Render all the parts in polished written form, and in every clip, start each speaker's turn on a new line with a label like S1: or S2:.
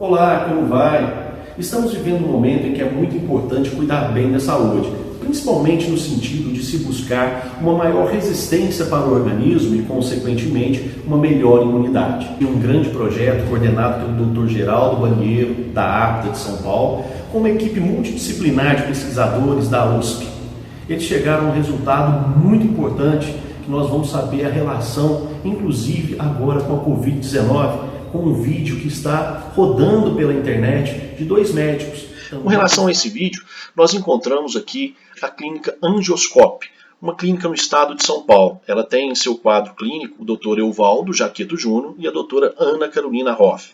S1: Olá, como vai? Estamos vivendo um momento em que é muito importante cuidar bem da saúde, principalmente no sentido de se buscar uma maior resistência para o organismo e, consequentemente, uma melhor imunidade. E um grande projeto coordenado pelo Dr. Geraldo Banheiro, da APTA de São Paulo, com uma equipe multidisciplinar de pesquisadores da USP. Eles chegaram a um resultado muito importante, que nós vamos saber a relação, inclusive agora com a Covid-19, com um vídeo que está rodando pela internet de dois médicos. Com relação a esse vídeo, nós encontramos aqui a clínica Angioscope, uma clínica no estado de São Paulo. Ela tem em seu quadro clínico o Dr. Evaldo Jaqueto Júnior e a doutora Ana Carolina Hoff.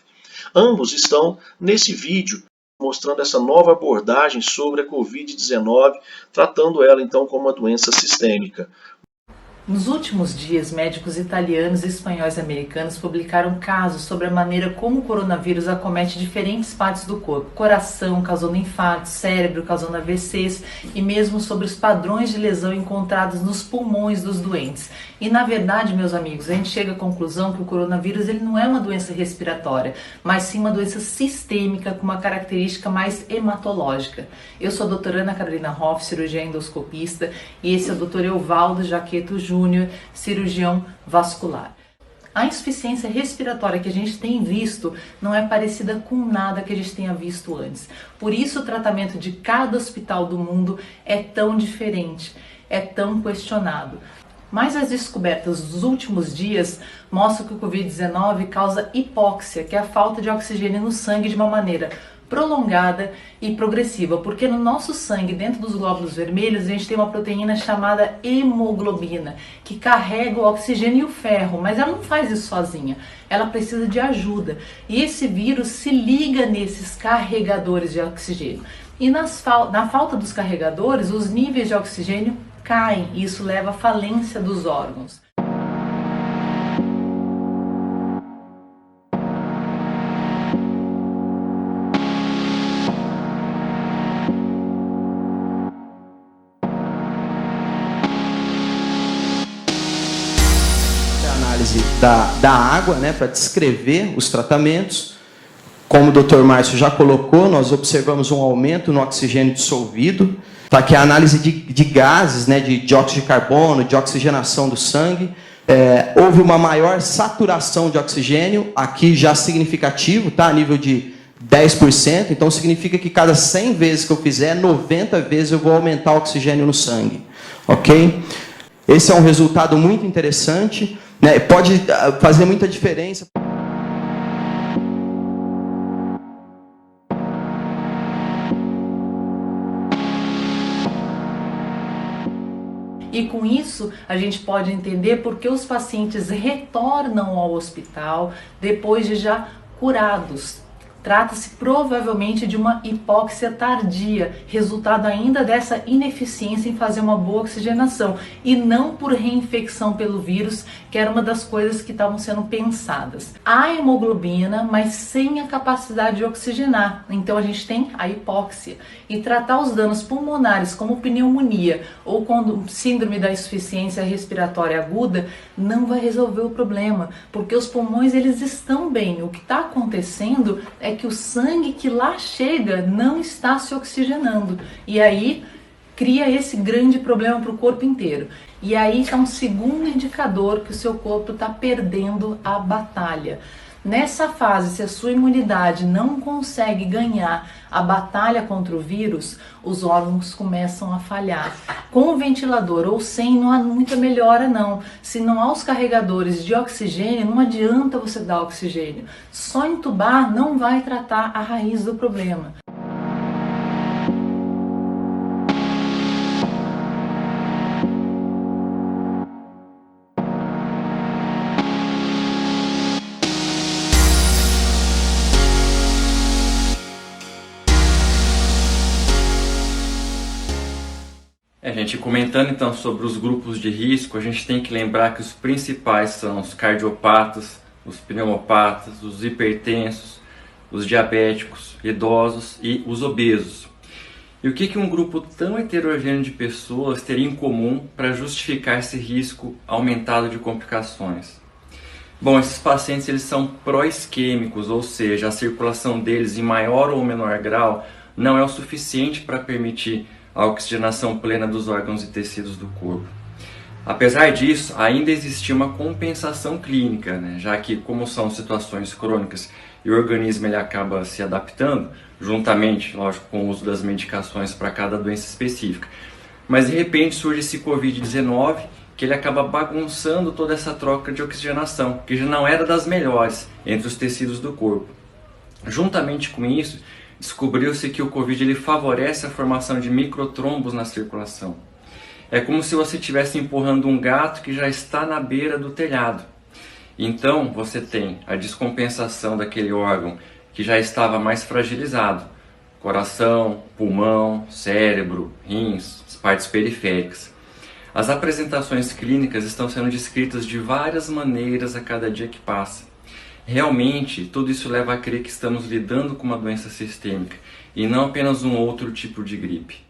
S1: Ambos estão nesse vídeo mostrando essa nova abordagem sobre a Covid-19, tratando ela então como uma doença sistêmica.
S2: Nos últimos dias, médicos italianos, espanhóis e americanos publicaram casos sobre a maneira como o coronavírus acomete diferentes partes do corpo. Coração, causando infartos, cérebro, causando AVCs e mesmo sobre os padrões de lesão encontrados nos pulmões dos doentes. E na verdade, meus amigos, a gente chega à conclusão que o coronavírus ele não é uma doença respiratória, mas sim uma doença sistêmica com uma característica mais hematológica. Eu sou a doutora Ana Carolina Hoff, cirurgiã endoscopista, e esse é o Dr. Evaldo Jaqueto Júnior, cirurgião vascular. A insuficiência respiratória que a gente tem visto não é parecida com nada que a gente tenha visto antes. Por isso o tratamento de cada hospital do mundo é tão diferente, é tão questionado. Mas as descobertas dos últimos dias mostram que o Covid-19 causa hipóxia, que é a falta de oxigênio no sangue de uma maneira prolongada e progressiva, porque no nosso sangue, dentro dos glóbulos vermelhos, a gente tem uma proteína chamada hemoglobina, que carrega o oxigênio e o ferro, mas ela não faz isso sozinha, ela precisa de ajuda. E esse vírus se liga nesses carregadores de oxigênio. E na falta dos carregadores, os níveis de oxigênio caem, e isso leva à falência dos órgãos.
S3: Análise da água, né, para descrever os tratamentos. Como o Dr. Márcio já colocou, nós observamos um aumento no oxigênio dissolvido. Tá, que é a análise de gases, né, de dióxido de carbono, de oxigenação do sangue. Houve uma maior saturação de oxigênio, aqui já significativo, tá, a nível de 10%. Então, significa que cada 100 vezes que eu fizer, 90 vezes eu vou aumentar o oxigênio no sangue. Ok? Esse é um resultado muito interessante, né, pode fazer muita diferença.
S2: E com isso, a gente pode entender por que os pacientes retornam ao hospital depois de já curados. Trata-se provavelmente de uma hipóxia tardia, resultado ainda dessa ineficiência em fazer uma boa oxigenação, e não por reinfecção pelo vírus, que era uma das coisas que estavam sendo pensadas. Há hemoglobina, mas sem a capacidade de oxigenar, então a gente tem a hipóxia. E tratar os danos pulmonares como pneumonia ou síndrome da insuficiência respiratória aguda não vai resolver o problema, porque os pulmões eles estão bem. O que está acontecendo é que o sangue que lá chega não está se oxigenando, e aí cria esse grande problema para o corpo inteiro. E aí está um segundo indicador que o seu corpo está perdendo a batalha. Nessa fase, se a sua imunidade não consegue ganhar a batalha contra o vírus, os órgãos começam a falhar. Com o ventilador ou sem, não há muita melhora não. Se não há os carregadores de oxigênio, não adianta você dar oxigênio. Só entubar não vai tratar a raiz do problema.
S4: Gente, comentando então sobre os grupos de risco, a gente tem que lembrar que os principais são os cardiopatas, os pneumopatas, os hipertensos, os diabéticos, idosos e os obesos. E o que um grupo tão heterogêneo de pessoas teria em comum para justificar esse risco aumentado de complicações? Bom, esses pacientes eles são pró-isquêmicos, ou seja, a circulação deles em maior ou menor grau não é o suficiente para permitir a oxigenação plena dos órgãos e tecidos do corpo. Apesar disso, ainda existia uma compensação clínica, né? Já que, como são situações crônicas e o organismo ele acaba se adaptando, juntamente, lógico, com o uso das medicações para cada doença específica. Mas de repente surge esse Covid-19, que ele acaba bagunçando toda essa troca de oxigenação, que já não era das melhores entre os tecidos do corpo. Juntamente com isso, descobriu-se que o Covid ele favorece a formação de microtrombos na circulação. É como se você estivesse empurrando um gato que já está na beira do telhado. Então você tem a descompensação daquele órgão que já estava mais fragilizado. Coração, pulmão, cérebro, rins, as partes periféricas. As apresentações clínicas estão sendo descritas de várias maneiras a cada dia que passa. Realmente, tudo isso leva a crer que estamos lidando com uma doença sistêmica e não apenas um outro tipo de gripe.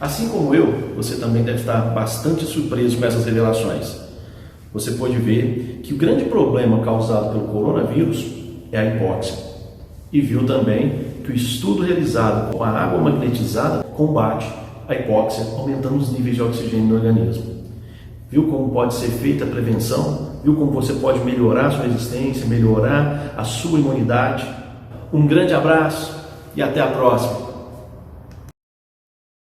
S1: Assim como eu, você também deve estar bastante surpreso com essas revelações. Você pode ver que o grande problema causado pelo coronavírus é a hipóxia. E viu também que o estudo realizado com a água magnetizada combate a hipóxia, aumentando os níveis de oxigênio no organismo. Viu como pode ser feita a prevenção? Viu como você pode melhorar a sua resistência, melhorar a sua imunidade? Um grande abraço e até a próxima!